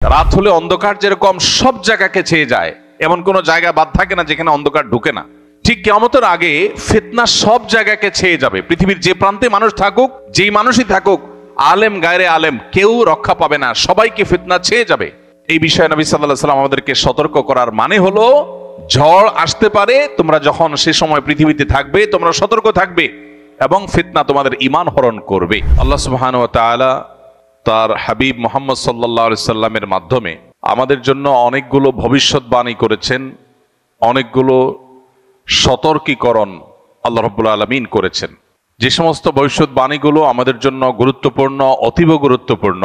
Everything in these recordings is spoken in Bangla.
রাত হলে অন্ধকার যেরকম সব জায়গাকে ছেয়ে যায়, এমন কোন জায়গা বাদ থাকে না যেখানে অন্ধকার ঢুকে না। ঠিক কিয়ামতের আগে ফিতনা সব জায়গাকে ছেয়ে যাবে। পৃথিবীর যে প্রান্তে মানুষ থাকুক, যেই মানুষই থাকুক, আলেম গায়রে আলেম, কেউ রক্ষা পাবে না, সবাইকে ফিতনা ছেয়ে যাবে। এই বিষয়ে নবী সাল্লাল্লাহু আলাইহি ওয়াসাল্লাম আমাদেরকে সতর্ক করার মানে হলো, ঝড় আসতে পারে, তোমরা যখন সে সময় পৃথিবীতে থাকবে তোমরা সতর্ক থাকবে এবং ফিতনা তোমাদের ঈমান হরণ করবে। আল্লাহ সুবহানাহু ওয়া তাআলা তার হাবিব মুহাম্মদ সাল্লাল্লাহু আলাইহি সাল্লামের মাধ্যমে আমাদের জন্য অনেকগুলো ভবিষ্যৎবাণী করেছেন, অনেকগুলো সতর্কীকরণ আল্লাহ রাব্বুল আলামিন করেছেন। যে সমস্ত ভবিষ্যৎবাণীগুলো আমাদের জন্য গুরুত্বপূর্ণ, অতীব গুরুত্বপূর্ণ,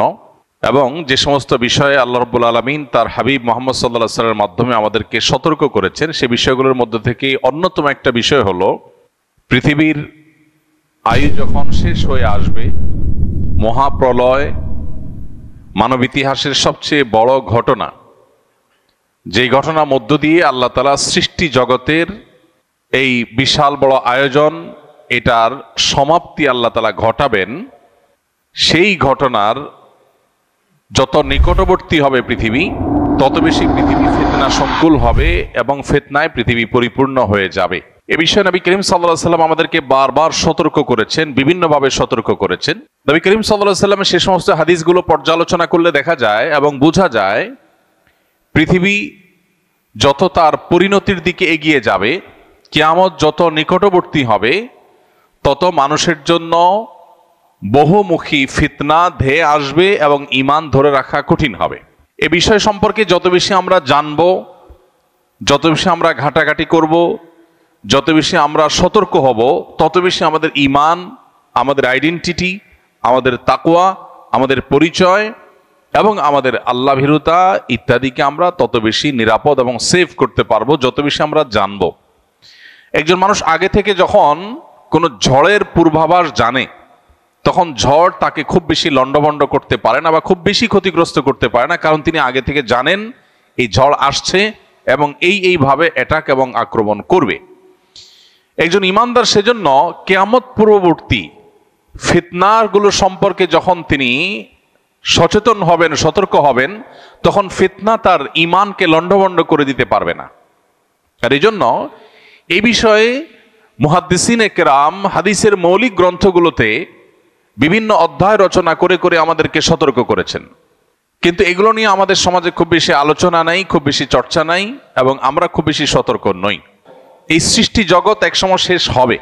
এবং যে সমস্ত বিষয়ে আল্লাহ রাব্বুল আলামিন তার হাবিব মুহাম্মদ সাল্লাল্লাহু আলাইহি সাল্লামের মাধ্যমে আমাদেরকে সতর্ক করেছেন, সে বিষয়গুলোর মধ্যে থেকে অন্যতম একটা বিষয় হলো, পৃথিবীর আয়ু যখন শেষ হয়ে আসবে, মহাপ্রলয় মানব ইতিহাসের সবচেয়ে বড় ঘটনা, যেই ঘটনার মধ্য দিয়ে আল্লাহ তাআলা সৃষ্টি জগতের এই বিশাল বড় আয়োজন, এটার সমাপ্তি আল্লাহ তাআলা ঘটাবেন, সেই ঘটনার যত নিকটবর্তী হবে পৃথিবী, তত বেশি পৃথিবী ফিতনা সংকুল হবে এবং ফিতনায় পৃথিবী পরিপূর্ণ হয়ে যাবে। এ বিষয়ে নবী করিম সাল্লাল্লাহু আলাইহি সাল্লাম আমাদেরকে বারবার সতর্ক করেছেন, বিভিন্নভাবে সতর্ক করেছেন। নবী করিম সাল্লাল্লাহু আলাইহি সাল্লামের সে সমস্ত হাদিসগুলো পর্যালোচনা করলে দেখা যায় এবং বোঝা যায়, পৃথিবী যত তার পরিণতির দিকে এগিয়ে যাবে, কিয়ামত যত নিকটবর্তী হবে, তত মানুষের জন্য বহুমুখী ফিতনা ধেয়ে আসবে এবং ঈমান ধরে রাখা কঠিন হবে। এ বিষয় সম্পর্কে যত বেশি আমরা জানব, যত বেশি আমরা ঘাটাঘাটি করব, যত বেশি আমরা সতর্ক হব, তত বেশি আমাদের ঈমান, আমাদের আইডেন্টিটি, আমাদের তাকওয়া, আমাদের পরিচয় এবং আমাদের আল্লাহ ভীরুতা ইত্যাদিকে আমরা তত বেশি নিরাপদ এবং সেভ করতে পারবো, যত বেশি আমরা জানব। একজন মানুষ আগে থেকে যখন কোনো ঝড়ের পূর্বাভাস জানে, তখন ঝড় তাকে খুব বেশি লন্ডভন্ড করতে পারে না বা খুব বেশি ক্ষতিগ্রস্ত করতে পারে না, কারণ তিনি আগে থেকে জানেন এই ঝড় আসছে এবং এইভাবে অ্যাটাক এবং আক্রমণ করবে। একজন ইমানদার সেজন্য কিয়ামত পূর্ববর্তী ফিতনাগুলো সম্পর্কে যখন তিনি সচেতন হবেন, সতর্ক হবেন, তখন ফিতনা তার ঈমানকে লন্ডভন্ড করে দিতে পারবে না। আর এই জন্য এই বিষয়ে মুহাদ্দিসিনে কেরাম হাদিসের মৌলিক গ্রন্থগুলোতে বিভিন্ন অধ্যায় রচনা করে করে আমাদেরকে সতর্ক করেছেন, কিন্তু এগুলো নিয়ে আমাদের সমাজে খুব বেশি আলোচনা নাই, খুব বেশি চর্চা নাই, এবং আমরা খুব বেশি সতর্ক নই। এই সৃষ্টি জগৎ একসময় শেষ হবে,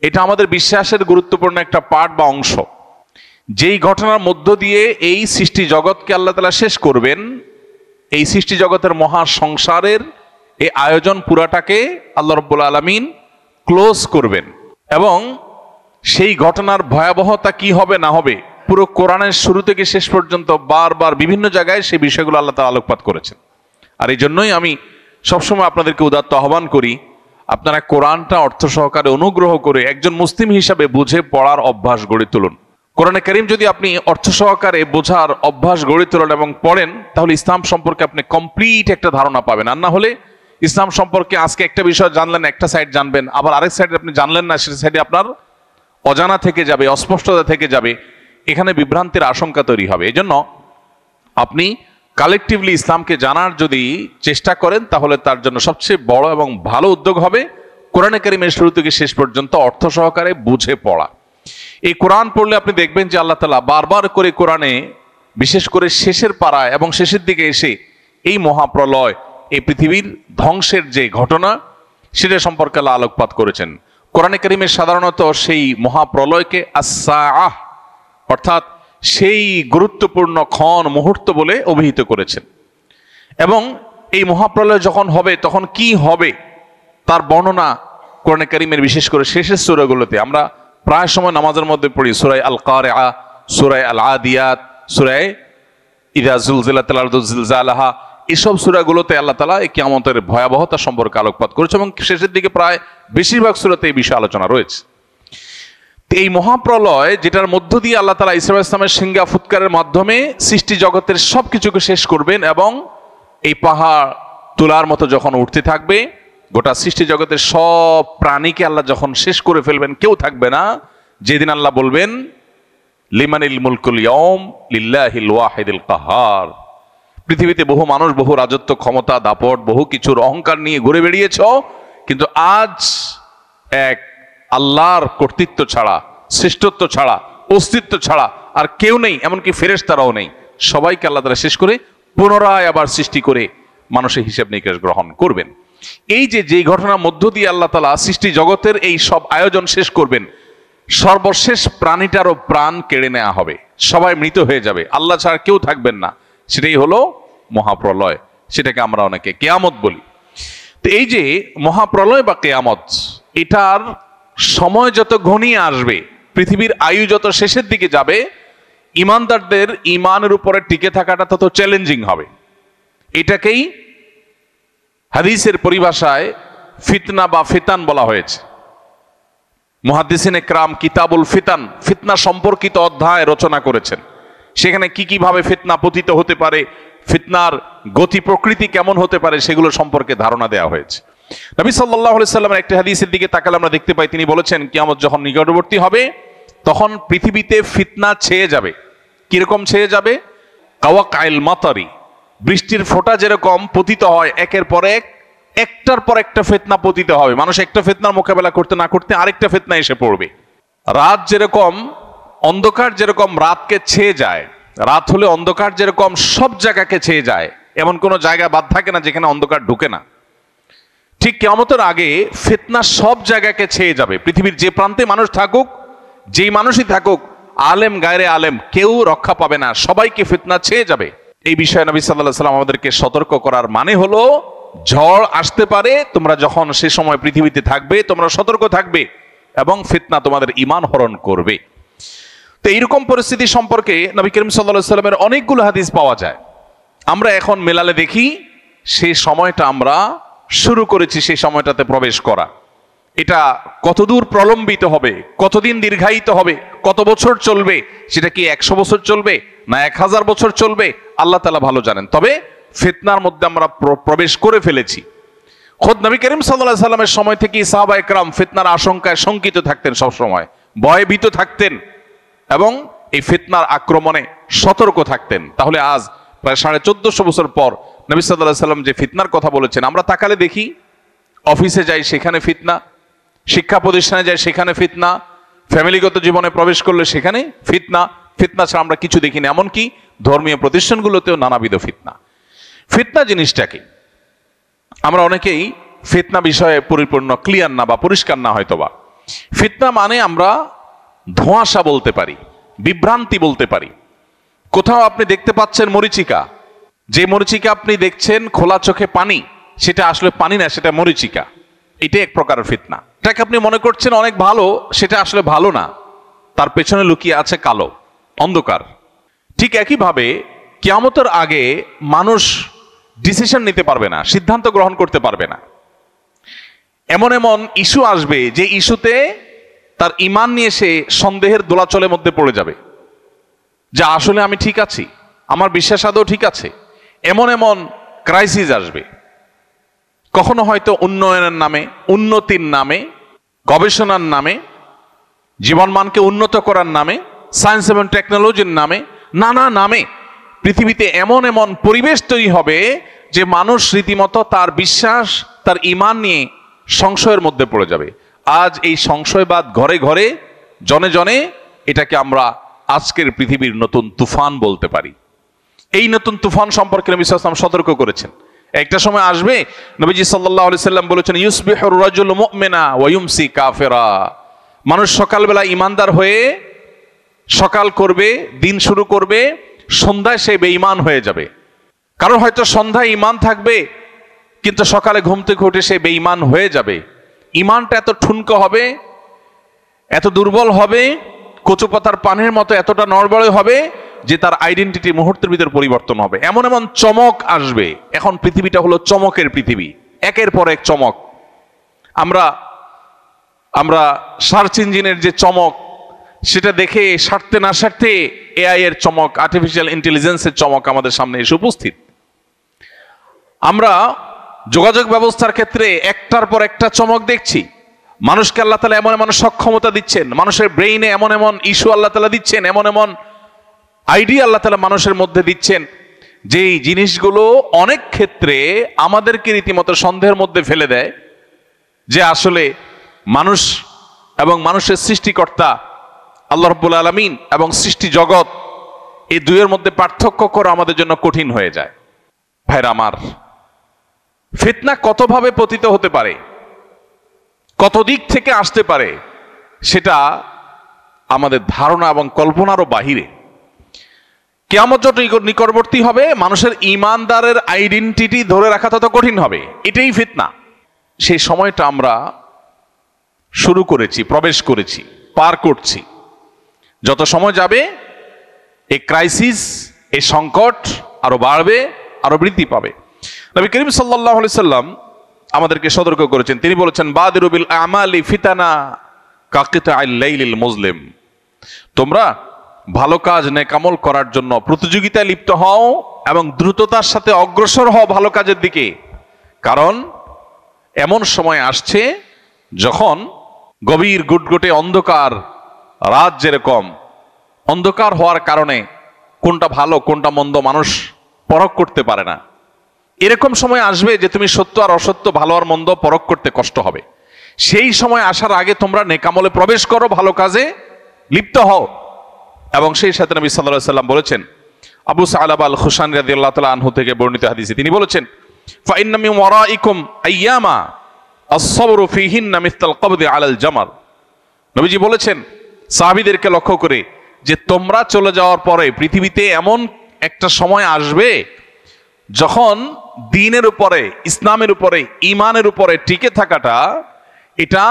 এটা আমাদের বিশ্বাসের গুরুত্বপূর্ণ একটা পার্ট বা অংশ। যেই ঘটনার মধ্য দিয়ে এই সৃষ্টি জগৎকে আল্লাহ তাআলা শেষ করবেন, এই সৃষ্টি জগতের মহা সংসারের এই আয়োজন পুরাটাকে আল্লাহ রাব্বুল আলামিন ক্লোজ করবেন, এবং সেই ঘটনার ভয়াবহতা কি হবে না হবে পুরো কোরআনের শুরু থেকে শেষ পর্যন্ত বারবার বিভিন্ন জায়গায় সেই বিষয়গুলো আল্লাহ তাআলা আলোকপাত করেছেন। আর এই জন্যই আমি সবসময় আপনাদেরকে উদাত্ত আহ্বান করি, আপনারা কোরআনটা অর্থ সহকারে অনুগ্রহ করে একজন মুসলিম হিসাবে বুঝে পড়ার অভ্যাস গড়ে তুলুন। কোরআনে কারীম যদি আপনি অর্থ সহকারে বোঝার অভ্যাস গড়ে তোলেন এবং পড়েন, তাহলে ইসলাম সম্পর্কে আপনি কমপ্লিট একটা ধারণা পাবেন। আর না হলে ইসলাম সম্পর্কে আজকে একটা বিষয় জানলেন, একটা সাইড জানবেন, আবার আরেক সাইডে আপনি জানলেন না, সেটা সাইডে আপনার অজানা থেকে যাবে, অস্পষ্টতা থেকে যাবে, এখানে বিভ্রান্তির আশঙ্কা তৈরি হবে। এই জন্য আপনি কালেকটিভলি ইসলামকে জানার যদি চেষ্টা করেন, তাহলে তার জন্য সবচেয়ে বড় এবং ভালো উদ্যোগ হবে কোরআনে কারীমের শুরু থেকে শেষ পর্যন্ত অর্থ সহকারে বুঝে পড়া। এই কোরআন পড়লে আপনি দেখবেন যে আল্লাহ তাআলা বারবার করে কোরআনে, বিশেষ করে শেষের পাড়ায় এবং শেষের দিকে এসে এই মহাপ্রলয়, এই পৃথিবীর ধ্বংসের যে ঘটনা, সেটা সম্পর্কে আল্লাহ আলোকপাত করেছেন। কোরআনে কারীমে সাধারণত সেই মহাপ্রলয়কে আস-সাআহ, অর্থাৎ সেই গুরুত্বপূর্ণ ক্ষণ, মুহূর্ত বলে অভিহিত করেছেন, এবং এই মহাপ্রলয় যখন হবে তখন কি হবে তার বর্ণনা কোরআনে কারীমের বিশেষ করে শেষের সূরাগুলোতে আমরা প্রায় সময় নামাজের মধ্যে পড়ি। সূরা আল কারিআ, সূরা আল আদিয়াত, সূরা ইযা যুলজিলাতিল আরদু জিলজালাহা, এসব সূরাগুলোতে আল্লাহ তাআলা এই কিয়ামতের ভয়াবহতা সম্পর্কে আলোকপাত করেছে, এবং শেষের দিকে প্রায় বেশিরভাগ সূরাতে এই বিষয়ে আলোচনা রয়েছে। এই মহাপ্রলয়, যেটার মধ্য দিয়ে আল্লাহ তাআলা ঈসা আলাইহিস সালামের সিংহা ফুৎকারের মাধ্যমে সৃষ্টি জগতের সবকিছুকে শেষ করবেন, এবং এই পাহাড় তুলার মতো যখন উঠতে থাকবে, গোটা সৃষ্টি জগতের সব প্রাণীকে আল্লাহ যখন শেষ করে ফেলবেন, কেউ থাকবে না, যেদিন আল্লাহ বলবেন লিমানিল মুলকুল ইয়াউম লিল্লাহিল ওয়াহিদিল কাহার, পৃথিবীতে বহু মানুষ বহু রাজত্ব, ক্ষমতা, দাপট, বহু কিছুর অহংকার নিয়ে ঘুরে বেরিয়েছ, কিন্তু আজ এক আল্লাহর কর্তৃত্ব ছাড়া, শ্রেষ্ঠত্ব ছাড়া, অস্তিত্ব ছাড়া আর কেউ নেই, এমনকি ফেরেশতারাও নেই। সবাইকে আল্লাহ তাআলা শেষ করে পুনরায় আবার সৃষ্টি করে মানুষের হিসাব নিকাশ গ্রহণ করবেন। এই যে ঘটনার মধ্য দিয়ে আল্লাহ তাআলা সৃষ্টি জগতের এই সব আয়োজন শেষ করবেন, সর্বশেষ প্রাণীটারও প্রাণ কেড়ে নেওয়া হবে, সবাই মৃত হয়ে যাবে, আল্লাহ ছাড়া কেউ থাকবেন না। সেটাই হলো মহাপ্রলয়, সেটাকে আমরা অনেকে কেয়ামত বলি। তো এই যে মহাপ্রলয় বা কেয়ামত, এটার সময় যত ঘনিয়ে আসবে, পৃথিবীর আয়ু যত শেষের দিকে যাবে, ইমানদারদের ইমানের উপরে টিকে থাকাটা তত চ্যালেঞ্জিং হবে। এটাকেই হাদিসের পরিভাষায় ফিতনা বা ফিতান বলা হয়েছে। মুহাদ্দিসিনে কেরাম কিতাবুল ফিতান, ফিতনা সম্পর্কিত অধ্যায় রচনা করেছেন। সেখানে কি ভাবে ফিতনা পতিত হতে পারে, ফিতনার গতি প্রকৃতি কেমন হতে পারে, সেগুলো সম্পর্কে ধারণা দেওয়া হয়েছে। নবী সাল্লাল্লাহু আলাইহি সাল্লামের একটি হাদিসের দিকে তাকালে আমরা দেখতে পাই, তিনি বলেছেন কিয়ামত যখন নিকটবর্তী হবে তখন পৃথিবীতে ফিতনা ছেয়ে যাবে। কিরকম ছেয়ে যাবে? কাওয়াকাইল মাতারি, বৃষ্টির ফোঁটা যেরকম পতিত হয় একের পর এক, একটার পর একটা ফিতনা পতিত হবে। মানুষ একটা ফিতনার মোকাবেলা করতে না করতে আরেকটা ফিতনা এসে পড়বে। রাত যেরকম, অন্ধকার যেরকম রাতকে ছেয়ে যায়, রাত হলে অন্ধকার যেরকম সব জায়গাকে ছেয়ে যায়, এমন কোনো জায়গা বাদ থাকে না যেখানে অন্ধকার ঢুকে না। ঠিক কিয়ামতের আগে ফিতনা সব জায়গাকে ছেয়ে যাবে। পৃথিবীর যে প্রান্তে মানুষ থাকুক, যেই মানুষই থাকুক, আলেম গায়রে আলেম, কেউ রক্ষা পাবে না, সবাইকে ফিতনা ছেয়ে যাবে। এই বিষয়ে নবী সাল্লাল্লাহু আলাইহি ওয়াসাল্লাম আমাদেরকে সতর্ক করার মানে হলো, ঝড় আসতে পারে, তোমরা যখন সে সময় পৃথিবীতে থাকবে তোমরা সতর্ক থাকবে এবং ফিতনা তোমাদের ঈমান হরণ করবে। তো এইরকম পরিস্থিতি সম্পর্কে নবী করিম সাল্লাল্লাহু আলাইহি ওয়াসাল্লামের অনেকগুলো হাদিস পাওয়া যায়। আমরা এখন মেলালে দেখি সেই সময়টা আমরা শুরু করেছি, সেই সময়টাতে প্রবেশ করা। এটা কতদূর প্রলম্বিত হবে, কতদিন দীর্ঘায়িত হবে, কত বছর চলবে, সেটা কি 100 বছর চলবে না 1000 বছর চলবে, আল্লাহ তাআলা ভালো জানেন। তবে ফিতনার মধ্যে আমরা প্রবেশ করে ফেলেছি। খোদ নবী করিম সাল্লাল্লাহু আলাইহি ওয়াসাল্লামের সময় থেকে সাহাবায়ে কেরাম ফিতনার আশঙ্কায় শঙ্কিত থাকতেন, সব সময় ভয়ে ভীত থাকতেন এবং এই ফিতনার আক্রমণে সতর্ক থাকতেন। তাহলে আজ প্রায় 1450 বছর পর নবী সাল্লাল্লাহু আলাইহি ওয়াসাল্লাম যে ফিতনার কথা বলেছেন, আমরা তাকালে দেখি অফিসে যাই সেখানে ফিতনা, শিক্ষা প্রতিষ্ঠানে যাই সেখানে ফিতনা, ফ্যামিলিগত জীবনে প্রবেশ করলে সেখানে ফিতনা। ফিতনা ছাড়া আমরা কিছু দেখি না, এমনকি ধর্মীয় প্রতিষ্ঠানগুলোতেও নানাবিধ ফিতনা। ফিতনা জিনিসটা কি? আমরা অনেকেই ফিতনা বিষয়ে পরিপূর্ণ ক্লিয়ার না বা পরিষ্কার না হয়তোবা। ফিতনা মানে আমরা ধোঁয়াশা বলতে পারি, বিভ্রান্তি বলতে পারি। কোথাও আপনি দেখতে পাচ্ছেন মরিচিকা, যে মরিচিকা আপনি দেখছেন খোলা চোখে পানি, সেটা আসলে পানি না, সেটা মরিচিকা। এটা এক প্রকারের ফিতনা। এটাকে আপনি মনে করছেন অনেক ভালো, সেটা আসলে ভালো না, তার পেছনে লুকিয়ে আছে কালো অন্ধকার। ঠিক একইভাবে কিয়ামতের আগে মানুষ ডিসিশন নিতে পারবে না, সিদ্ধান্ত গ্রহণ করতে পারবে না। এমন এমন ইস্যু আসবে যে ইস্যুতে তার ঈমান নিয়ে সে সন্দেহের দোলাচলের মধ্যে পড়ে যাবে, যে আসলে আমি ঠিক আছি, আমার বিশ্বাস আদৌ ঠিক আছে। এমন এমন ক্রাইসিস আসবে, কখনো হয়তো উন্নয়নের নামে, উন্নতির নামে, গবেষণার নামে, জীবনমানকে উন্নত করার নামে, সায়েন্স এবং টেকনোলজির নামে, নানা নামে পৃথিবীতে এমন এমন পরিবেশ তৈরি হবে যে মানুষ রীতিমতো তার বিশ্বাস, তার ঈমান নিয়ে সংশয়ের মধ্যে পড়ে যাবে। আজ এই সংশয়বাদ ঘরে ঘরে, জনে জনে, এটাকে আমরা আজকের পৃথিবীর নতুন তুফান বলতে পারি। এই নতুন তুফান সম্পর্কে নবী সাল্লাল্লাহু আলাইহি ওয়াসাল্লাম সতর্ক করেছেন। একটা সময় আসবে, নবীজি সাল্লাল্লাহু আলাইহি সাল্লাম বলেছেন, ইউসবিহুর রাজুলু মুমিনা ওয়া ইউমসি কাফিরা। মানুষ সকালবেলা ঈমানদার হয়ে সকাল করবে, দিন শুরু করবে, সন্ধ্যায় সে বেঈমান হয়ে যাবে। কারণ হয়তো সন্ধ্যায় ঈমান থাকবে কিন্তু সকালে ঘুম থেকে উঠে সে বেঈমান হয়ে যাবে। ঈমানটা এত ঠুনকো হবে, এত দুর্বল হবে, কচু পাতার পানির মতো এতটা নড়বড়ে হবে যে তার আইডেন্টিটি মুহূর্তের ভিতর পরিবর্তন হবে। এমন এমন চমক আসবে। এখন পৃথিবীটা হলো চমকের পৃথিবী, একের পর এক চমক। আমরা সার্চ ইঞ্জিনের যে চমক, সেটা দেখে সারতে না সারতে এআই এর চমক, আর্টিফিশিয়াল ইন্টেলিজেন্সের চমক আমাদের সামনে এসে উপস্থিত। আমরা যোগাযোগ ব্যবস্থার ক্ষেত্রে একটার পর একটা চমক দেখছি। মানুষকে আল্লাহ তাআলা এমন এমন সক্ষমতা দিচ্ছেন, মানুষের ব্রেইনে এমন এমন ইস্যু আল্লাহ তাআলা দিচ্ছেন, এমন এমন আইডিয়া আল্লাহ তাআলা মানুষের মধ্যে দিচ্ছেন যেই জিনিসগুলো অনেক ক্ষেত্রে আমাদেরকে রীতিমতো সন্দেহের মধ্যে ফেলে দেয় যে আসলে মানুষ এবং মানুষের সৃষ্টিকর্তা আল্লাহ রাব্বুল আলামিন এবং সৃষ্টি জগৎ, এই দুইয়ের মধ্যে পার্থক্য করা আমাদের জন্য কঠিন হয়ে যায়। ভাইরা আমার, ফিতনা কতভাবে পতিত হতে পারে, কত দিক থেকে আসতে পারে, সেটা আমাদের ধারণা এবং কল্পনারও বাহিরে। কিয়ামত যত নিকটবর্তী হবে, মানুষের ঈমানদারের আইডেন্টিটি ধরে রাখা তত কঠিন হবে। এটাই ফিতনা। সেই সময়টা আমরা শুরু করেছি, প্রবেশ করেছি, পার করছি। যত সময় যাবে এই ক্রাইসিস, এই সংকট আরো বাড়বে, আরো বৃদ্ধি পাবে। নবী করিম সাল্লাল্লাহু আলাইহি সাল্লাম আমাদেরকে সতর্ক করেছেন। তিনি বলেছেন, বাদিরু বিল আমালি ফিতানা কাকিতাইল লাইলিল মুজলিম। তোমরা ভালো কাজ নেকামল করার জন্য প্রতিযোগিতায় লিপ্ত হও এবং দ্রুততার সাথে অগ্রসর হও ভালো কাজের দিকে। কারণ এমন সময় আসছে যখন গভীর গুটগুটে অন্ধকার রাত যেরকম অন্ধকার হওয়ার কারণে কোনটা ভালো কোনটা মন্দ মানুষ পরখ করতে পারে না, এরকম সময় আসবে যে তুমি সত্য আর অসত্য, ভালো আর মন্দ পরখ করতে কষ্ট হবে। সেই সময় আসার আগে তোমরা নেকামলে প্রবেশ করো, ভালো কাজে লিপ্ত হও। এবং সেই সাথে নবী সাল্লাল্লাহু আলাইহি সাল্লাম বলেছেন, আবু সা'লাবা আল খুশানি রাদিয়াল্লাহু তাআলা আনহু থেকে বর্ণিত হাদিসে তিনি বলেছেন, ফাইন্না মিন ওয়ারাইকুম আইয়ামা আস-সাবরু ফীহিন্না মিসলাল কবদি আলাল জামাল। নবীজি বলেছেন সাহাবীদেরকে লক্ষ্য করে যে তোমরা চলে যাওয়ার পরে পৃথিবীতে এমন একটা সময় আসবে যখন দ্বীনের উপরে, ইসলামের উপরে, ঈমানের উপরে টিকে থাকাটা এটা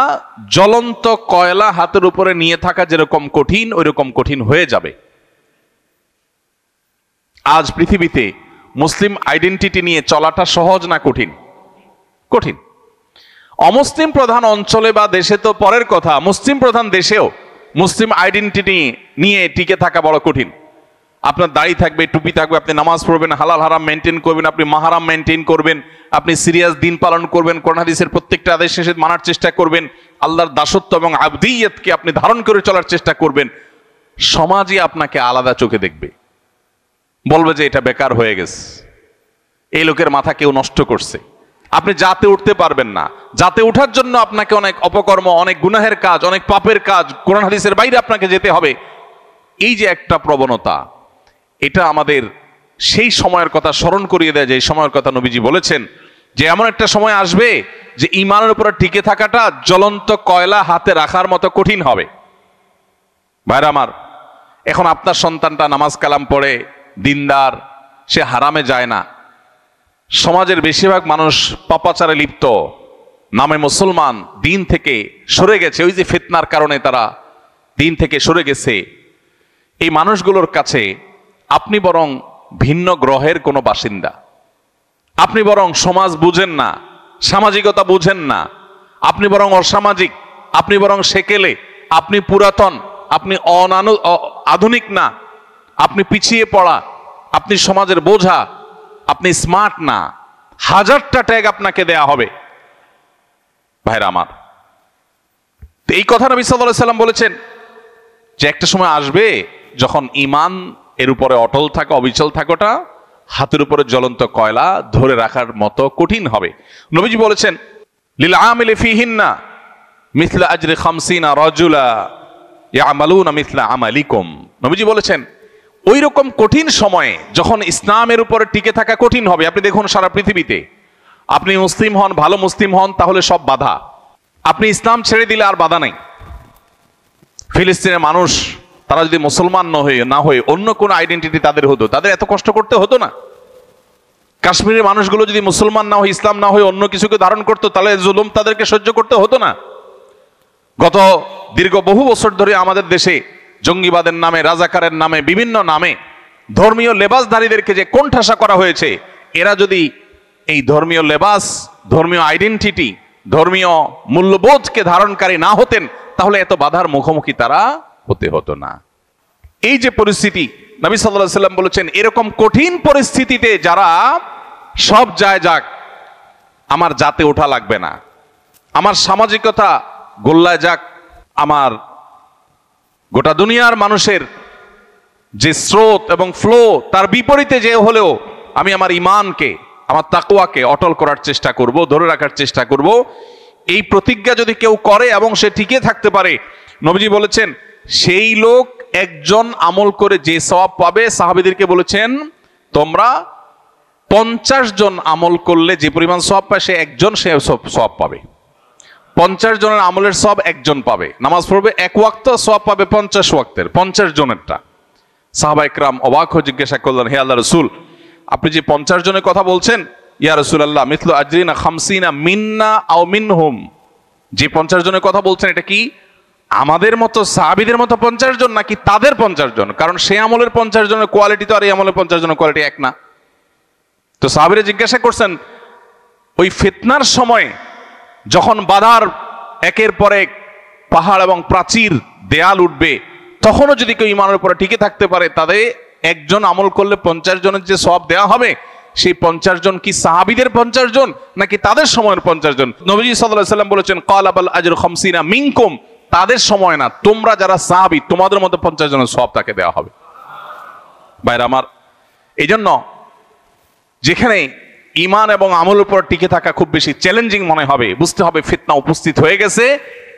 জ্বলন্ত কয়লা হাতের উপরে নিয়ে থাকা যেরকম কঠিন, ওইরকম কঠিন হয়ে যাবে। আজ পৃথিবীতে মুসলিম আইডেন্টিটি নিয়ে চলাটা সহজ না কঠিন? কঠিন। অমুসলিম প্রধান অঞ্চলে বা দেশে তো পরের কথা, মুসলিম প্রধান দেশেও মুসলিম আইডেন্টিটি নিয়ে টিকে থাকা বড় কঠিন। আপনার দাড়ি থাকবে, টুপি থাকবে, আপনি নামাজ পড়বেন, হালাল হারাম মেনটেন করবেন, আপনি মাহারাম মেনটেন করবেন, আপনি সিরিয়াস দিন পালন করবেন, কোরআন হাদিসের প্রত্যেকটা আদেশ শেষে মানার চেষ্টা করবেন, আল্লাহর দাসত্ব এবং আবদিয়তকে আপনি ধারণ করে চলার চেষ্টা করবেন। সমাজই আপনাকে আলাদা চোখে দেখবে, বলবে যে এটা বেকার হয়ে গেছে, এই লোকের মাথা কেউ নষ্ট করছে। আপনি জাতে উঠতে পারবেন না। জাতে ওঠার জন্য আপনাকে অনেক অপকর্ম, অনেক গুনাহের কাজ, অনেক পাপের কাজ, কোরআন হাদিসের বাইরে আপনাকে যেতে হবে। এই যে একটা প্রবণতা, এটা আমাদের সেই সময়ের কথা স্মরণ করিয়ে দেয় যে এই সময়ের কথা নবীজি বলেছেন যে এমন একটা সময় আসবে যে ঈমানের উপরে টিকে থাকাটা জ্বলন্ত কয়লা হাতে রাখার মতো কঠিন হবে। ভাইরা আমার, এখন আপনার সন্তানটা নামাজ কালাম পড়ে, দিনদার, সে হারামে যায় না। সমাজের বেশিরভাগ মানুষ পাপাচারে লিপ্ত, নামে মুসলমান, দিন থেকে সরে গেছে। ওই যে ফিতনার কারণে তারা দিন থেকে সরে গেছে। এই মানুষগুলোর কাছে আপনি বরং ভিন্ন গ্রহের কোনো বাসিন্দা, আপনি বরং সমাজ বুঝেন না, সামাজিকতা বুঝেন না, আপনি বরং অসামাজিক, আপনি বরং সেকেলে, আপনি পুরাতন, আপনি আধুনিক না, আপনি পিছিয়ে পড়া, আপনি সমাজের বোঝা, আপনি স্মার্ট না। হাজারটা ট্যাগ আপনাকে দেয়া হবে। ভাইরা আমার, এই কথা নবী সাল্লাল্লাহু আলাইহি সাল্লাম বলেছেন যে একটা সময় আসবে যখন ঈমান এর উপরে অটল থাকা, অবিচল থাকাটা হাতের উপরে জ্বলন্ত কয়লা ধরে রাখার মতো কঠিন হবে। নবীজি বলেছেন, লিল আমিলি ফিহিন্না মিসলা আজরি 50 রাজুলা ইয়ামালুনা মিসলা আমালিকুম। নবীজি বলেছেন ওই রকম কঠিন সময়ে যখন ইসলামের উপরে টিকে থাকা কঠিন হবে। আপনি দেখুন সারা পৃথিবীতে, আপনি মুসলিম হন, ভালো মুসলিম হন, তাহলে সব বাধা। আপনি ইসলাম ছেড়ে দিলে আর বাধা নেই। ফিলিস্তিনের মানুষ তারা যদি মুসলমান না হয়ে অন্য কোন আইডেন্টিটি তাদের হতো, তাদের এত কষ্ট করতে হতো না। কাশ্মীরের মানুষগুলো যদি মুসলমান না হয়ে, ইসলাম না হয়ে অন্য কিছুকে ধারণ করতো, তাহলে জুলুম তাদেরকে সহ্য করতে হতো না। গত দীর্ঘ বহু বছর ধরে আমাদের দেশে জঙ্গিবাদের নামে, রাজাকারের নামে, বিভিন্ন নামে ধর্মীয় লেবাসধারীদেরকে যে কোণঠাসা করা হয়েছে, এরা যদি এই ধর্মীয় লেবাস, ধর্মীয় আইডেন্টিটি, ধর্মীয় মূল্যবোধকে ধারণকারী না হতেন, তাহলে এত বাধার মুখোমুখি তারা হতে হতো না। এই যে পরিস্থিতি, নবী সাল্লাল্লাহু আলাইহি সাল্লাম বলেছেন এরকম কঠিন পরিস্থিতিতে যারা সব যায় যাক, আমার জাতে ওঠা লাগবে না, আমার সামাজিকতা গোল্লায় যাক, আমার গোটা দুনিয়ার মানুষের যে স্রোত এবং ফ্লো তার বিপরীতে যে হলেও আমি আমার ঈমানকে, আমার তাকওয়াকে অটল করার চেষ্টা করব, ধরে রাখার চেষ্টা করব। এই প্রতিজ্ঞা যদি কেউ করে এবং সে টিকে থাকতে পারে, নবীজি বলেছেন সেই লোক একজন আমল করে যে সওয়াব পাবে, সাহাবীদেরকে বলেছেন তোমরা 50 জন আমল করলে যে পরিমাণ সওয়াব পায়, সে একজন সে সওয়াব পাবে। 50 জনের আমলের সওয়াব একজন পাবে। নামাজ পড়বে এক ওয়াক্ত, সওয়াব পাবে 50 ওয়াক্তের, 50 জনেরটা। সাহাবা ইকরাম অবাক হয়ে জিজ্ঞাসা করলেন, হে আল্লাহর রাসূল, আপনি যে 50 জনের কথা বলছেন, ইয়া রাসূলুল্লাহ মিথলু আজরিনা 50 মিন্না আও মিনহুম, যে 50 জনের কথা বলছেন এটা কি আমাদের মতো সাহাবীদের মতো 50 জন নাকি তাদের 50 জন? কারণ সে আমলের 50 জনের কোয়ালিটি তো আর এই আমলের 50 জনের কোয়ালিটি এক না। তো সাহাবীরা জিজ্ঞাসা করছেন, ওই ফিতনার সময় যখন বাধার একের পর এক পাহাড় এবং প্রাচীর দেয়াল উঠবে, তখনও যদি কেউ ঈমানের উপরে টিকে থাকতে পারে, তাদের একজন আমল করলে 50 জনের যে সওয়াব দেওয়া হবে, সেই 50 জন কি সাহাবীদের 50 জন নাকি তাদের সময়ের 50 জন? নবীজি সাল্লাল্লাহু আলাইহি ওয়াসাল্লাম বলেছেন, ক্বালা বাল আজরু 50 মিনকুম, তাদের সময় না, তোমরা যারা সাহাবী তোমাদের মধ্যে 50 জনের সওয়াব তাকে দেওয়া হবে। ভাইরা আমার, এই জন্য যেখানে ঈমান এবং আমলের উপর টিকে থাকা খুব বেশি চ্যালেঞ্জিং মনে হবে, বুঝতে হবে ফিতনা উপস্থিত হয়ে গেছে।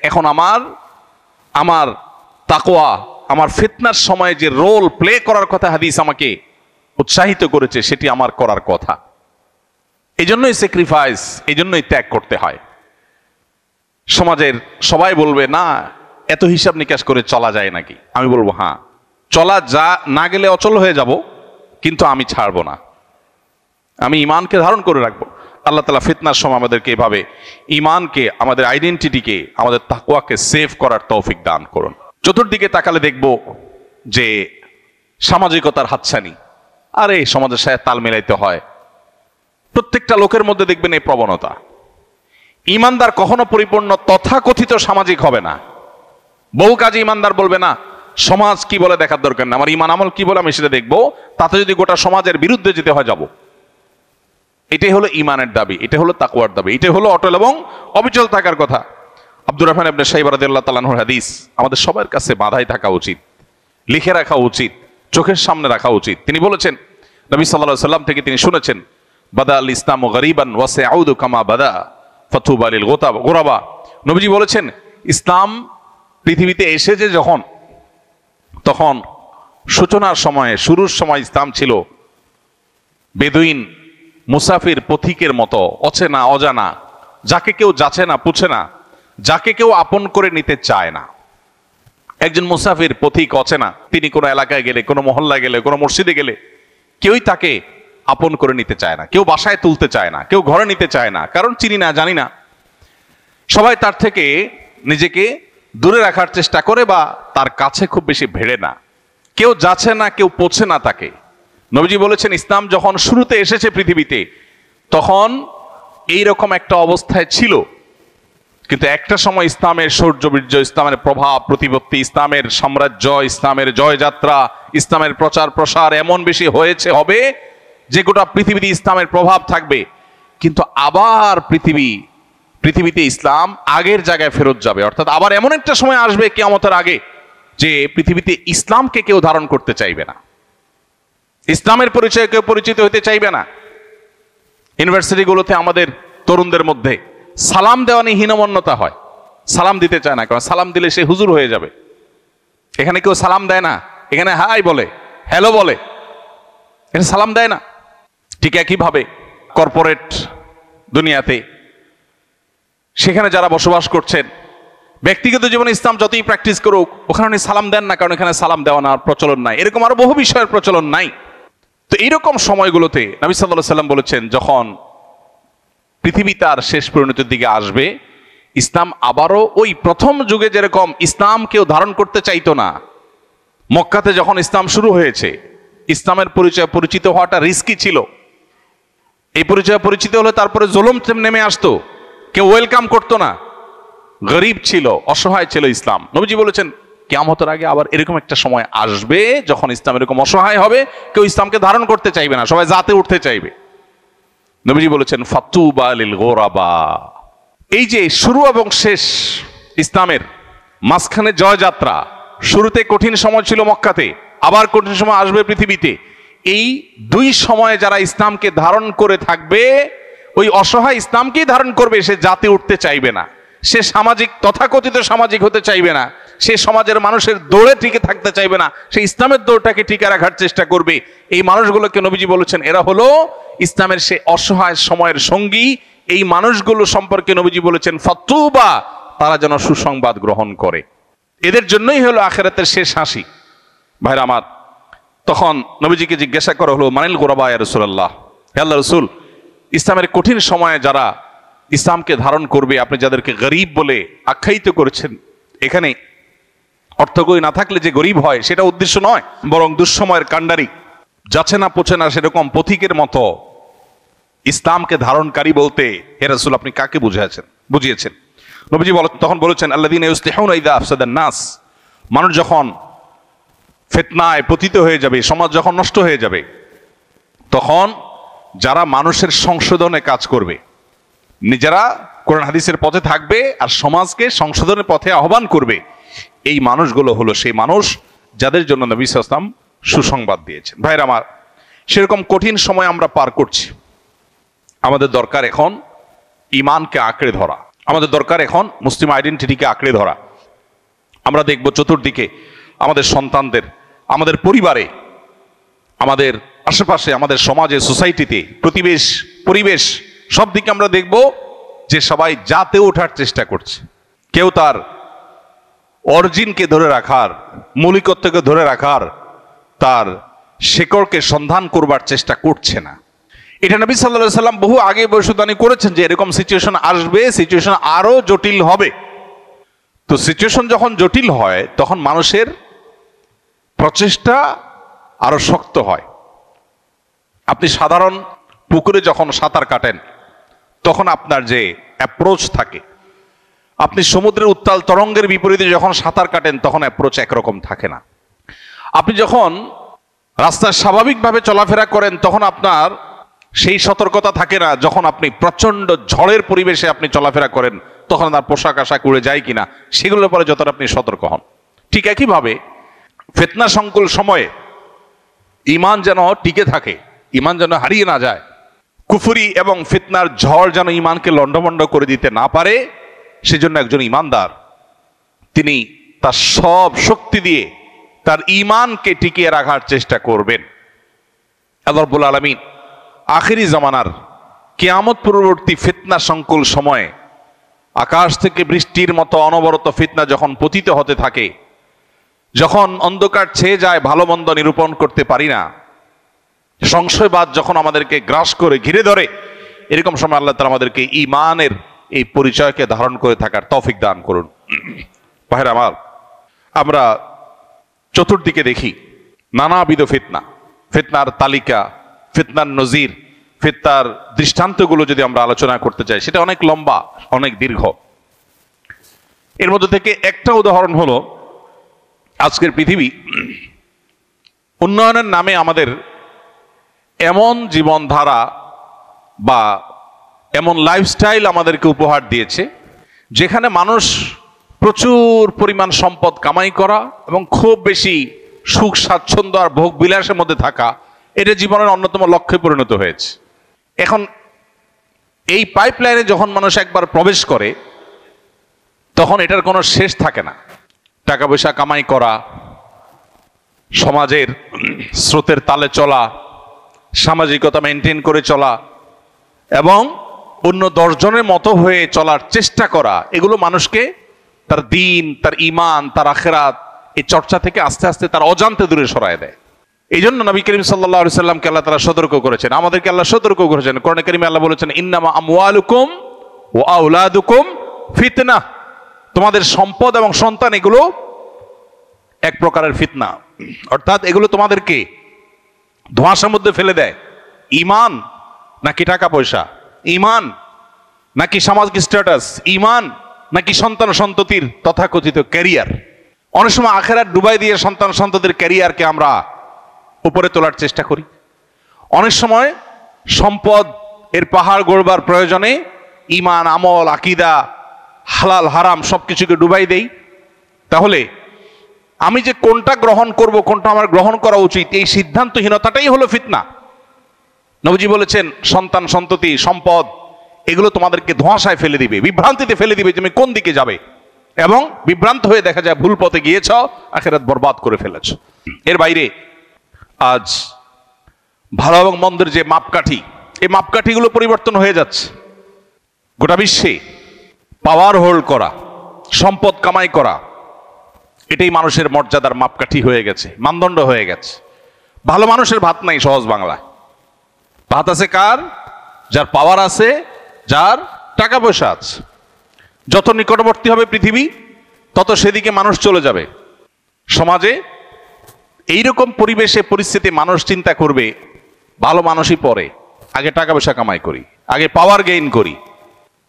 এখন আমার তাকওয়া, আমার ফিতনার সময় যে রোল প্লে করার কথা হাদিস আমাকে উৎসাহিত করেছে, সেটি আমার করার কথা। এই জন্যই স্যাক্রিফাইস, এই জন্যই ত্যাগ করতে হয়। সমাজের সবাই বলবে না এত হিসাব নিকাশ করে চলা যায় নাকি? আমি বলবো হ্যাঁ, চলা যা না গেলে অচল হয়ে যাব, কিন্তু আমি ছাড়বো না, আমি ঈমানকে ধারণ করে রাখবো। আল্লাহ তাআলা ফিতনার সময় আমাদেরকে এভাবে ঈমানকে, আমাদের আইডেন্টিটিকে, আমাদের তাকওয়াকে সেভ করার তৌফিক দান করুন। চতুর্দিকে তাকালে দেখব যে সামাজিকতার হাতছানি, আরে সমাজের সাথে তাল মেলাইতে হয়, প্রত্যেকটা লোকের মধ্যে দেখবেন এই প্রবণতা। ঈমানদার কখনো পরিপূর্ণ তথাকথিত সামাজিক হবে না। বহু কাজে ঈমানদার বলবে না সমাজ কি বলে দেখার দরকার না, আমার ঈমান আমল কি বলে আমি সেটা দেখবো, তাতে যদি গোটা সমাজের বিরুদ্ধে যেতে হয় যাব। এটাই হলো ঈমানের দাবি, এটা হলো তাকওয়ার দাবি, এটা হলো অটল এবং অবিচল থাকার কথা। আব্দুর রহমান ইবনে শাইবা রাদিয়াল্লাহু তাআলা আনহুর হাদিস আমাদের সবার কাছে বাঁধাই থাকা উচিত, লিখে রাখা উচিত, চোখের সামনে রাখা উচিত। তিনি বলেছেন, নবী সাল্লাল্লাহু আলাইহি সাল্লাম থেকে তিনি শুনেছেন, বাদা আল ইসলামু গরিবান ওয়া সায়াউদু কামা বাদা ফাতুবা লিল গুরাবা। নবীজি বলেছেন, ইসলাম পৃথিবীতে এসেছে যখন, তখন সূচনার সময়ে, শুরুর সময় ইসলাম ছিল বেদুইন, মুসাফির, পথিকের মতো, অচেনা অজানা, যাকে কেউ যাচে না পুছে না, যাকে কেউ আপন করে নিতে চায় না। একজন মুসাফির, পথিক, অচেনা, তিনি কোনো এলাকায় গেলে, কোনো মহল্লায় গেলে, কোনো মসজিদে গেলে কেউই তাকে আপন করে নিতে চায় না, কেউ বাসায় তুলতে চায় না, কেউ ঘরে নিতে চায় না, কারণ চিনি না, জানি না। সবাই তার থেকে নিজেকে দূরে রাখার চেষ্টা করে বা তার কাছে খুব বেশি ভেড়ে না, কেউ যাচ্ছে না, কেউ পৌঁছে না তাকে। নবীজি বলেছেন, ইসলাম যখন শুরুতে এসেছে পৃথিবীতে, তখন এইরকম একটা অবস্থায় ছিল, কিন্তু একটা সময় ইসলামের শৌর্যবীর্য, ইসলামের প্রভাব প্রতিপত্তি, ইসলামের সাম্রাজ্য, ইসলামের জয়যাত্রা, ইসলামের প্রচার প্রসার এমন বেশি হবে যে গোটা পৃথিবীতে ইসলামের প্রভাব থাকবে। কিন্তু আবার পৃথিবীতে ইসলাম আগের জায়গায় ফেরত যাবে, অর্থাৎ আবার এমন একটা সময় আসবে কিয়ামতের আগে যে পৃথিবীতে ইসলামকে কেউ ধারণ করতে চাইবে না, ইসলামের পরিচয়ে কেউ পরিচিত হতে চাইবে না। ইউনিভার্সিটিগুলোতে আমাদের তরুণদের মধ্যে সালাম দেওয়া নিয়ে হীনমন্যতা হয়, সালাম দিতে চায় না, কারণ সালাম দিলে সে হুজুর হয়ে যাবে। এখানে কেউ সালাম দেয় না, এখানে হাই বলে, হ্যালো বলে, এখানে সালাম দেয় না। ঠিক একইভাবে কর্পোরেট দুনিয়াতে, সেখানে যারা বসবাস করছেন, ব্যক্তিগত জীবনে ইসলাম যতই প্র্যাকটিস করুক, ওখানে উনি সালাম দেন না, কারণ এখানে সালাম দেওয়া না প্রচলন নাই। এরকম আরো বহু বিষয়ের প্রচলন নাই। তো এইরকম সময়গুলোতে নবী সাল্লাল্লাহু আলাইহি সাল্লাম বলেছেন, যখন পৃথিবী তার শেষ পরিণতির দিকে আসবে, ইসলাম আবারও ওই প্রথম যুগে যেরকম ইসলাম কেউ ধারণ করতে চাইতো না, মক্কাতে যখন ইসলাম শুরু হয়েছে, ইসলামের পরিচয় পরিচিত হওয়াটা রিস্কি ছিল। এই পরিচয় পরিচিত হলে তারপরে জুলুম নেমে আসতো, কেউ ওয়েলকাম করতো না, গরিব ছিল, অসহায় ছিল ইসলাম। নবীজি বলেছেন, কিয়ামতের আগে আবার এরকম একটা সময় আসবে যখন ইসলাম এরকম অসহায় হবে, কেউ ইসলামকে ধারণ করতে চাইবে না, সবাই জাতে উঠতে চাইবে। নবীজি বলেছেন, ফাতুবা লিল গুরাবা। এই যে শুরু এবং শেষ ইসলামের মাঝখানে জয়যাত্রা, শুরুতে কঠিন সময় ছিল মক্কাতে, আবার কঠিন সময় আসবে পৃথিবীতে, এই দুই সময়ে যারা ইসলামকে ধারণ করে থাকবে, ওই অসহায় ইসলামকেই ধারণ করবে। সে জাতি উঠতে চাইবে না, সে সামাজিক তথাকথিত সামাজিক হতে চাইবে না, সে সমাজের মানুষের দৌড়ে টিকে থাকতে চাইবে না, সে ইসলামের দৌড়টাকে টিকে রাখার চেষ্টা করবে। এই মানুষগুলোকে নবীজি বলেছেন এরা হলো ইসলামের সে অসহায় সময়ের সঙ্গী। এই মানুষগুলো সম্পর্কে নবীজি বলেছেন ফাতুবা, তারা যেন সুসংবাদ গ্রহণ করে। এদের জন্যই হলো আখিরাতের শেষ হাসি। ভাইরা আমার, তখন নবীজিকে জিজ্ঞাসা করা হলো মানিল গোরাবা ইয়া রাসূলুল্লাহ, হে আল্লাহর রাসূল, ইসলামের কঠিন সময়ে যারা ইসলামকে ধারণ করবে, আপনি যাদেরকে গরীব বলে আখ্যায়িত করেছেন, এখানে অর্থকরী না থাকলে যে গরীব হয় সেটা উদ্দেশ্য নয়, বরং দুঃসময়ের কাণ্ডারি, যাচ্ছে না পোছে না সেরকম পথিকের মতো ইসলামকে ধারণকারী বলতে হে রাসূল আপনি কাকে বুঝিয়েছেন? নবীজি তখন বলেছেন আল্লাযীনা ইউসলিহুনা ইযা আফসাদান নাস, মানুষ যখন ফিতনায় পতিত হয়ে যাবে, সমাজ যখন নষ্ট হয়ে যাবে, তখন যারা মানুষের সংশোধনে কাজ করবে, নিজেরা কোরআন হাদিসের পথে থাকবে আর সমাজকে সংশোধনের পথে আহ্বান করবে, এই মানুষগুলো হলো সেই মানুষ যাদের জন্য নবী সাল্লাল্লাহু আলাইহি ওয়াসাল্লাম সুসংবাদ দিয়েছেন। ভাইরা আমার, সেরকম কঠিন সময় আমরা পার করছি। আমাদের দরকার এখন ঈমানকে আঁকড়ে ধরা, আমাদের দরকার এখন মুসলিম আইডেন্টিটিকে আঁকড়ে ধরা। আমরা দেখব চতুর্দিকে আমাদের সন্তানদের, আমাদের পরিবারে, আমাদের আশেপাশে, আমাদের সমাজে, সোসাইটিতে, পরিবেশ সব দিকে আমরা দেখব যে সবাই জাতে ওঠার চেষ্টা করছে। কেউ তার অরিজিনকে ধরে রাখার, মৌলিকত্বকে ধরে রাখার, তার শেকড়কে সন্ধান করবার চেষ্টা করছে না। এটা নবী সাল্লাল্লাহু আলাইহি সাল্লাম বহু আগে ভবিষ্যদ্বাণী করেছেন যে এরকম সিচুয়েশন আসবে, সিচুয়েশন আরো জটিল হবে। তো সিচুয়েশন যখন জটিল হয় তখন মানুষের প্রচেষ্টা আরো শক্ত হয়। আপনি সাধারণ পুকুরে যখন সাঁতার কাটেন তখন আপনার যে অ্যাপ্রোচ থাকে, আপনি সমুদ্রের উত্তাল তরঙ্গের বিপরীতে যখন সাঁতার কাটেন তখন অ্যাপ্রোচ একরকম থাকে না। আপনি যখন রাস্তায় স্বাভাবিকভাবে চলাফেরা করেন তখন আপনার সেই সতর্কতা থাকে না। যখন আপনি প্রচন্ড ঝড়ের পরিবেশে আপনি চলাফেরা করেন তখন আপনার পোশাক আশাক উড়ে যায় কিনা সেগুলোর পরে যতটা আপনি সতর্ক হন। ঠিক একইভাবে ফিতনা সংকুল সময়ে ঈমান যেন টিকে থাকে, ঈমান যেন হারিয়ে না যায়, কুফরি এবং ফিতনার ঝড় যেন ঈমানকে লণ্ডভণ্ড করে দিতে না পারে, সেজন্য একজন ঈমানদার তিনি তার সব শক্তি দিয়ে তার ঈমানকে টিকিয়ে রাখার চেষ্টা করবেন। আল্লাহ রাব্বুল আলামিন আখিরি জামানার কিয়ামত পূর্ববর্তী ফিতনা সংকুল সময়ে আকাশ থেকে বৃষ্টির মতো অনবরত ফিতনা যখন পতিত হতে থাকে, যখন অন্ধকার ছেয়ে যায়, ভালো মন্দ নিরূপণ করতে পারি না, সংশয়বাদ যখন আমাদেরকে গ্রাস করে ঘিরে ধরে, এরকম সময় আল্লাহ তাআলা আমাদেরকে ঈমানের এই পরিচয়কে ধারণ করে থাকার তৌফিক দান করুন। ভাইরা আমার, আমরা চতুর্দিকে দেখি নানাবিধ ফিতনা, ফিতনার তালিকা, ফিতনার নজির, ফিতনার দৃষ্টান্তগুলো যদি আমরা আলোচনা করতে চাই সেটা অনেক লম্বা, অনেক দীর্ঘ। এর মধ্যে থেকে একটা উদাহরণ হলো আজকের পৃথিবী উন্নয়নের নামে আমাদের এমন জীবনধারা বা এমন লাইফস্টাইল আমাদেরকে উপহার দিয়েছে যেখানে মানুষ প্রচুর পরিমাণ সম্পদ কামাই করা এবং খুব বেশি সুখ স্বাচ্ছন্দ্য আর ভোগ বিলাসের মধ্যে থাকা, এটা জীবনের অন্যতম লক্ষ্যে পরিণত হয়েছে। এখন এই পাইপলাইনে যখন মানুষ একবার প্রবেশ করে তখন এটার কোনো শেষ থাকে না। টাকা পয়সা কামাই করা, সমাজের স্রোতের তালে চলা, সামাজিকতা মেনটেন করে চলা এবং অন্য 10 জনের মতো হয়ে চলার চেষ্টা করা, এগুলো মানুষকে তার দ্বীন, তার ঈমান, তার আখিরাত এই চর্চা থেকে আস্তে আস্তে তার অজান্তে দূরে সরায় দেয়। এই জন্য নবী করিম সাল্লাল্লাহু আলাইহি সাল্লামকে আল্লাহ তাআলা সতর্ক করেছেন, আমাদেরকে আল্লাহ সতর্ক করেছেন। কোরআনে কারিমে আল্লাহ বলেছেন ইন্নামা আমওয়ালুকুম ওয়া আওলাদুকুম ফিতনা, তোমাদের সম্পদ এবং সন্তান এগুলো এক প্রকারের ফিতনা, অর্থাৎ এগুলো তোমাদেরকে ধোঁয়াশার মধ্যে ফেলে দেয়। ঈমান নাকি টাকা পয়সা, ঈমান নাকি সামাজিক স্ট্যাটাস, ঈমান নাকি সন্তান সন্ততির তথাকথিত ক্যারিয়ার। অনেক সময় আখিরাত ডুবাই দিয়ে সন্তান সন্ততির ক্যারিয়ারকে আমরা উপরে তোলার চেষ্টা করি। অনেক সময় সম্পদ এর পাহাড় গড়বার প্রয়োজনে ঈমান, আমল, আকীদা, হালাল হারাম সবকিছুকে ডুবাই দেই। তাহলে আমি যে কোনটা গ্রহণ করব, কোনটা আমার গ্রহণ করা উচিত, এই সিদ্ধান্তহীনতাটাই হলো ফিতনা। নবীজি বলেছেন, সন্তান সন্ততি সম্পদ এগুলো তোমাদেরকে ধোঁয়াশায় ফেলে দিবে, বিভ্রান্তিতে ফেলে দিবে, তুমি কোন দিকে যাবে, এবং বিভ্রান্ত হয়ে দেখা যায় ভুল পথে গিয়েছ, আখিরাত বরবাদ করে ফেলেছ। এর বাইরে আজ ভালো এবং মন্দের যে মাপকাঠি, এই মাপকাঠিগুলো পরিবর্তন হয়ে যাচ্ছে। গোটা বিশ্বে পাওয়ার হোল্ড করা, সম্পদ কামাই করা, এটাই মানুষের মর্যাদার মাপকাঠি হয়ে গেছে, মানদণ্ড হয়ে গেছে। ভালো মানুষের ভাত নাই, সহজ বাংলায়। ভাত আছে কার? যার পাওয়ার আছে, যার টাকা পয়সা আছে। যত নিকটবর্তী হবে পৃথিবী, তত সেদিকে মানুষ চলে যাবে। সমাজে এইরকম পরিবেশে পরিস্থিতি মানুষ চিন্তা করবে, ভালো মানুষই পরে, আগে টাকা পয়সা কামাই করি, আগে পাওয়ার গেইন করি।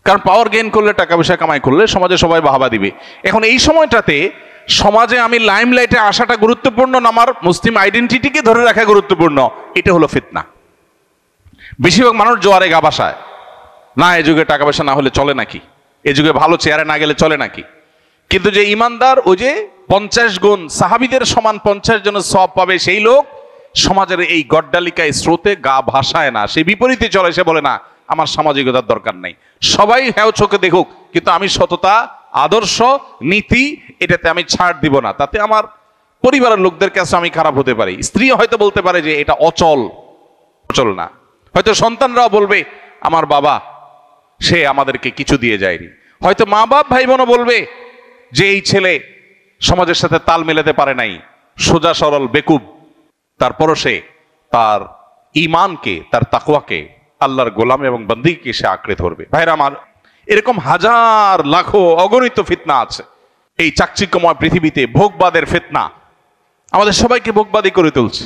কারণ পাওয়ার গেইন করলে, টাকা পয়সা কামাই করলে সমাজে সবাই বাহবা দিবে। এখন এই সময়টাতে সমাজে আমি লাইমলাইটে আসাটা গুরুত্বপূর্ণ না আমার মুসলিম আইডেন্টিটিকে ধরে রাখা গুরুত্বপূর্ণ? এটা হলো ফিতনা। বেশিরভাগ মানুষ জোয়ারে গা ভাসায়, না এ যুগে টাকা পয়সা না হলে চলে নাকি, এ যুগে ভালো চেয়ারে না গেলে চলে নাকি। কিন্তু যে ইমানদার, ওই যে 50 গুণ সাহাবীদের সমান 50 জনের সওয়াব পাবে, সেই লোক সমাজের এই গড্ডালিকায় স্রোতে গা ভাসায় না, সে বিপরীতে চলে। সে বলে না, আমার সামাজিকতার দরকার নেই, সবাই হ্যাঁ চোখে দেখুক, কিন্তু আমি সততা, আদর্শ, নীতি এটাতে আমি ছাড় দিব না, তাতে আমার পরিবারের লোকদের কাছে আমি খারাপ হতে পারি। স্ত্রী হয়তো বলতে পারে যে এটা অচল, অচল না। হয়তো সন্তানরাও বলবে, আমার বাবা সে আমাদেরকে কিছু দিয়ে যায়নি। হয়তো মা বাপ ভাই বোনও বলবে যে এই ছেলে সমাজের সাথে তাল মেলাতে পারে নাই, সোজা সরল বেকুব, তারপরও সে তার ঈমানকে, তার তাকওয়াকে, আল্লাহর গোলাম এবং বন্দীকে সে আঁকড়ে ধরবে। ভাইরা আমার, এরকম হাজার লাখো অগণিত ফিতনা আছে এই চাকচিক্যময় পৃথিবীতে। ভোগবাদের ফিতনা আমাদের সবাইকে ভোগবাদী করে তুলছে।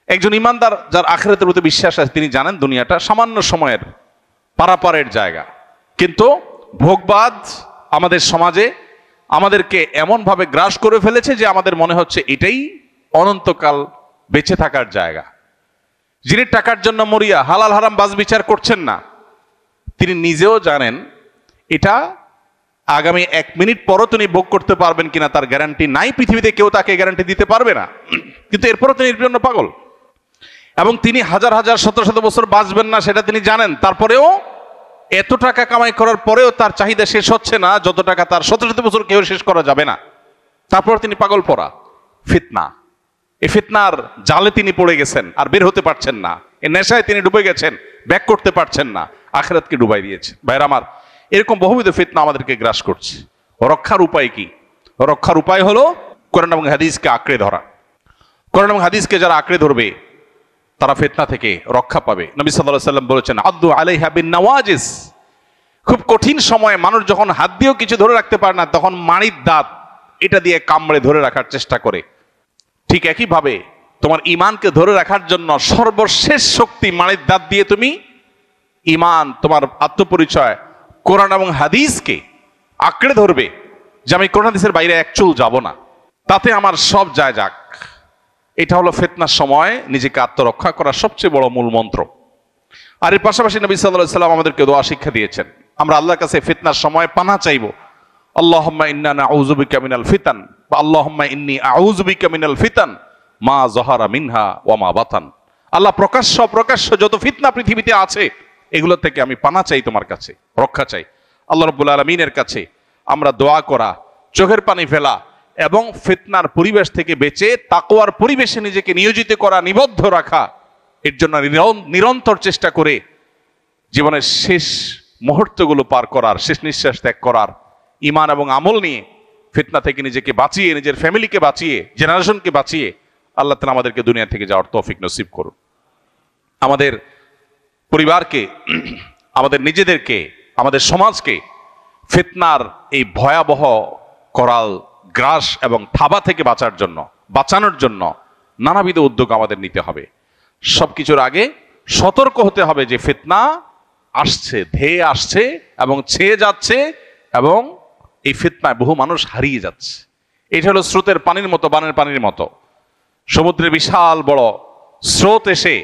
একজন ইমানদার যার আখিরাতের প্রতি বিশ্বাস আছে, তিনি জানেন দুনিয়াটা সামান্য সময়ের পারাপারের জায়গা। কিন্তু ভোগবাদ আমাদের সমাজে আমাদেরকে এমনভাবে গ্রাস করে ফেলেছে যে আমাদের মনে হচ্ছে এটাই অনন্তকাল বেঁচে থাকার জায়গা। যিনি টাকার জন্য মরিয়া হালাল হারাম বাজ বিচার করছেন না, তিনি নিজেও জানেন এটা আগামী 1 মিনিট পরও তিনি ভোগ করতে পারবেন কিনা তার গ্যারান্টি নাই, পৃথিবীতে কেউ তাকে গ্যারান্টি দিতে পারবে না। কিন্তু এরপরও তিনি এর জন্য পাগল, এবং তিনি হাজার হাজার শত শত বছর বাঁচবেন না সেটা তিনি জানেন। তারপরেও এত টাকা কামাই করার পরেও তার চাহিদা শেষ হচ্ছে না যত টাকা তার শত শত বছর কেউ শেষ করা যাবে না। তারপর তিনি পাগল পড়া ফিতনা, এই ফিতনার জালে তিনি পড়ে গেছেন, আর বের হতে পারছেন না। এই নেশায় তিনি ডুবে গেছেন, ব্যাক করতে পারছেন না, আখিরাতকে ডুবাই দিয়েছে। ভাইরা আমার, এরকম বহুবিধ ফিতনা আমাদেরকে গ্রাস করছে। রক্ষার উপায় কি? রক্ষার উপায় হলো কোরআন এবং হাদিসকে আঁকড়ে ধরা। কোরআন এবং হাদিসকে যারা আঁকড়ে ধরবে তারা ফিতনা থেকে রক্ষা পাবে। নবী সাল্লাল্লাহু আলাইহি ওয়াসাল্লাম বলেছেন, আদ্দু আলাইহা বিন নওয়াজিস। খুব কঠিন সময়ে মানুষ যখন হাত দিয়েও কিছু ধরে রাখতে পারে না, তখন মাড়ির দাঁত এটা দিয়ে কামড়ে ধরে রাখার চেষ্টা করে। ঠিক একইভাবে তোমার ঈমানকে ধরে রাখার জন্য সর্বশেষ শক্তি মাড়ির দাঁত দিয়ে তুমি ঈমান, তোমার আত্মপরিচয় কোরআন এবং হাদিসকে আঁকড়ে ধরবে, যে আমি কোরআন হাদিসের বাইরে এক চুল যাব না, তাতে আমার সব যায় যাক। এটা হলো ফিতনার সময় নিজেকে আত্মরক্ষা করার সবচেয়ে বড় মূল মন্ত্র। আর এর পাশাপাশি নবী সাল্লাল্লাহু আলাইহি ওয়াসাল্লাম আমাদেরকে দোয়া শিক্ষা দিয়েছেন, আমরা আল্লাহর কাছে ফিতনার সময় পানাহ চাইব। আল্লাহুম্মা ইন্না নাউযু বিকা মিনাল ফিতান বা আল্লাহুম্মা ইন্নী আউযু বিকা মিনাল ফিতান মা যাহারা মিনহা ওয়া মা বাতান। আল্লাহ, প্রকাশ্য যত ফিতনা পৃথিবীতে আছে এগুলো থেকে আমি পানাহ চাই, তোমার কাছে রক্ষা চাই। আল্লাহ রাব্বুল আলামিনের কাছে আমরা দোয়া করা, চোখের পানি ফেলা এবং ফিতনার পরিবেশ থেকে বেঁচে তাকওয়ার পরিবেশে নিজেকে নিয়োজিত করা, নিবদ্ধ রাখা, এর জন্য নিরন্তর চেষ্টা করে জীবনের শেষ মুহূর্তগুলো পার করার, শেষ নিঃশ্বাস ত্যাগ করার, ঈমান এবং আমল নিয়ে ফিতনা থেকে নিজেকে বাঁচিয়ে, নিজের ফ্যামিলিকে বাঁচিয়ে, জেনারেশনকে বাঁচিয়ে আল্লাহ তাআলা আমাদেরকে দুনিয়া থেকে যাওয়ার তৌফিক নসিব করুন। আমাদের পরিবারকে, আমাদের নিজেদেরকে, আমাদের সমাজকে ফিতনার এই ভয়াবহ করাল গ্রাস এবং থাবা থেকে বাঁচানোর জন্য নানাবিধ উদ্যোগ আমাদের নিতে হবে। সবকিছুর আগে সতর্ক হতে হবে যে ফিতনা আসছে, ধেয়ে আসছে এবং ছেয়ে যাচ্ছে, এবং এই ফিতনায় বহু মানুষ হারিয়ে যাচ্ছে। এটা হলো স্রোতের পানির মতো, বানের পানির মতো। সমুদ্রের বিশাল বড় স্রোত এসে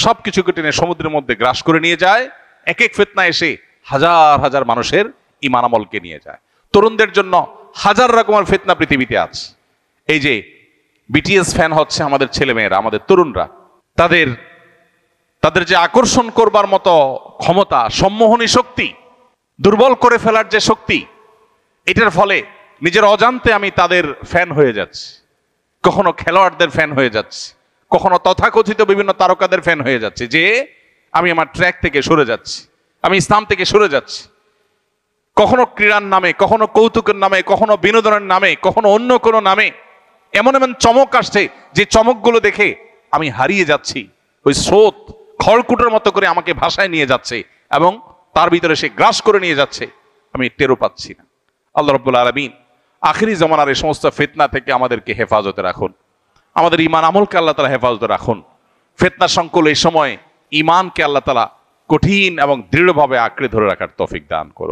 সবকিছুকে টেনে সমুদ্রের মধ্যে গ্রাস করে নিয়ে যায়। এক এক ফিতনা এসে হাজার হাজার মানুষের ঈমান আমলকে নিয়ে যায়। তরুণদের জন্য হাজার রকমের ফিতনা পৃথিবীতে আছে। এই যে বিটিএস ফ্যান হচ্ছে আমাদের ছেলেমেয়েরা, আমাদের তরুণরা, তাদের যে আকর্ষণ করবার মতো ক্ষমতা, সম্মোহনী শক্তি, দুর্বল করে ফেলার যে শক্তি, এটার ফলে নিজের অজান্তে আমি তাদের ফ্যান হয়ে যাচ্ছি। কখনো খেলোয়াড়দের ফ্যান হয়ে যাচ্ছি, কখনো তথাকথিত বিভিন্ন তারকাদের ফ্যান হয়ে যাচ্ছে, যে আমি আমার ট্র্যাক থেকে সরে যাচ্ছি, আমি ইসলাম থেকে সরে যাচ্ছি। কখনো ক্রীড়ার নামে, কখনো কৌতুকের নামে, কখনো বিনোদনের নামে, কখনো অন্য কোনো নামে এমন এমন চমক আসছে যে চমকগুলো দেখে আমি হারিয়ে যাচ্ছি। ওই স্রোত খড়কুটোর মতো করে আমাকে ভাষায় নিয়ে যাচ্ছে এবং তার ভিতরে সে গ্রাস করে নিয়ে যাচ্ছে, আমি টেরও পাচ্ছি না। আল্লাহ রাব্বুল আলামিন আখিরি জামানার এই সমস্ত ফিতনা থেকে আমাদেরকে হেফাজতে রাখুন, আমাদের ঈমান আমলকে আল্লাহ তাআলা হেফাজতে রাখুন। ফিতনা সংকুল এই সময় ঈমানকে আল্লাহ তাআলা কঠিন এবং দৃঢ়ভাবে আঁকড়ে ধরে রাখার তৌফিক দান করুন।